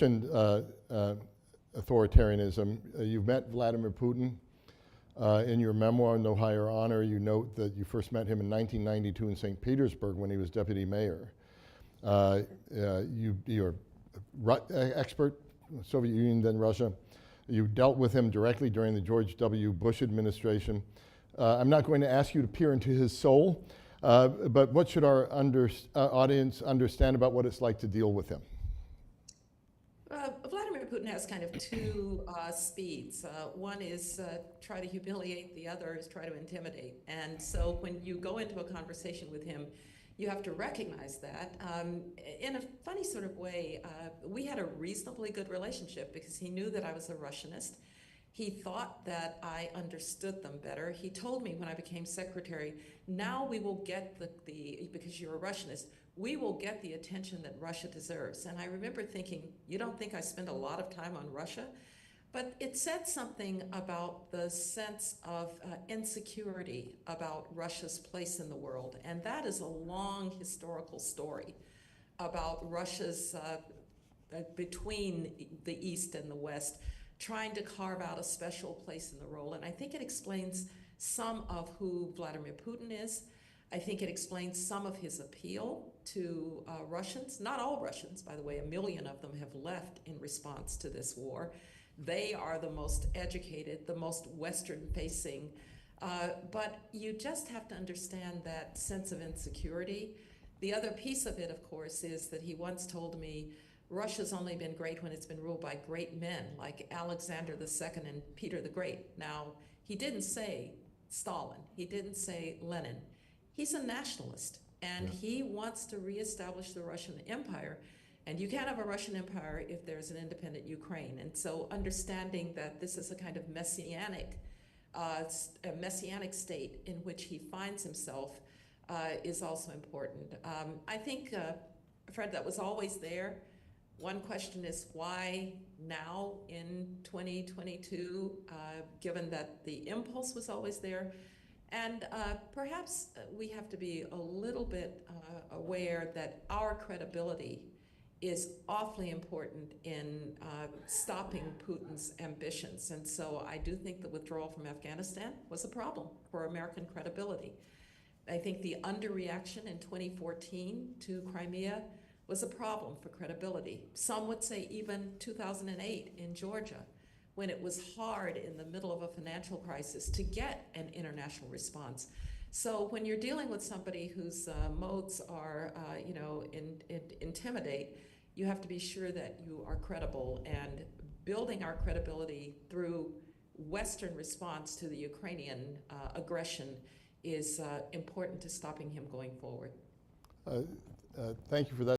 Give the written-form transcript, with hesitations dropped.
mentioned authoritarianism. You've met Vladimir Putin. In your memoir, No Higher Honor, you note that you first met him in 1992 in St. Petersburg when he was deputy mayor. You're expert, Soviet Union, then Russia. You dealt with him directly during the George W. Bush administration. I'm not going to ask you to peer into his soul, but what should our audience understand about what it's like to deal with him? Vladimir Putin has kind of two speeds. One is try to humiliate, the other is try to intimidate. And so when you go into a conversation with him, you have to recognize that. In a funny sort of way, we had a reasonably good relationship because he knew that I was a Russianist. He thought that I understood them better. He told me when I became secretary, now we will get because you're a Russianist, we will get the attention that Russia deserves. And I remember thinking, you don't think I spend a lot of time on Russia? But it said something about the sense of insecurity about Russia's place in the world. And that is a long historical story about Russia's, between the East and the West, trying to carve out a special place in the role. And I think it explains some of who Vladimir Putin is. I think it explains some of his appeal to Russians. Not all Russians, by the way. 1 million of them have left in response to this war. They are the most educated, the most Western-facing. But you just have to understand that sense of insecurity. The other piece of it, of course, is that he once told me, Russia's only been great when it's been ruled by great men like Alexander II and Peter the Great. Now, he didn't say Stalin. He didn't say Lenin. He's a nationalist, and he wants to reestablish the Russian Empire. And you can't have a Russian Empire if there's an independent Ukraine. And so understanding that this is a kind of messianic state in which he finds himself is also important. I think, Fred, that was always there. One question is why now in 2022, given that the impulse was always there? And perhaps we have to be a little bit aware that our credibility is awfully important in stopping Putin's ambitions. And so I do think the withdrawal from Afghanistan was a problem for American credibility. I think the underreaction in 2014 to Crimea was a problem for credibility. Some would say even 2008 in Georgia, when it was hard in the middle of a financial crisis to get an international response. So when you're dealing with somebody whose modes are, intimidate, you have to be sure that you are credible, and building our credibility through Western response to the Ukrainian aggression is important to stopping him going forward. Thank you for that.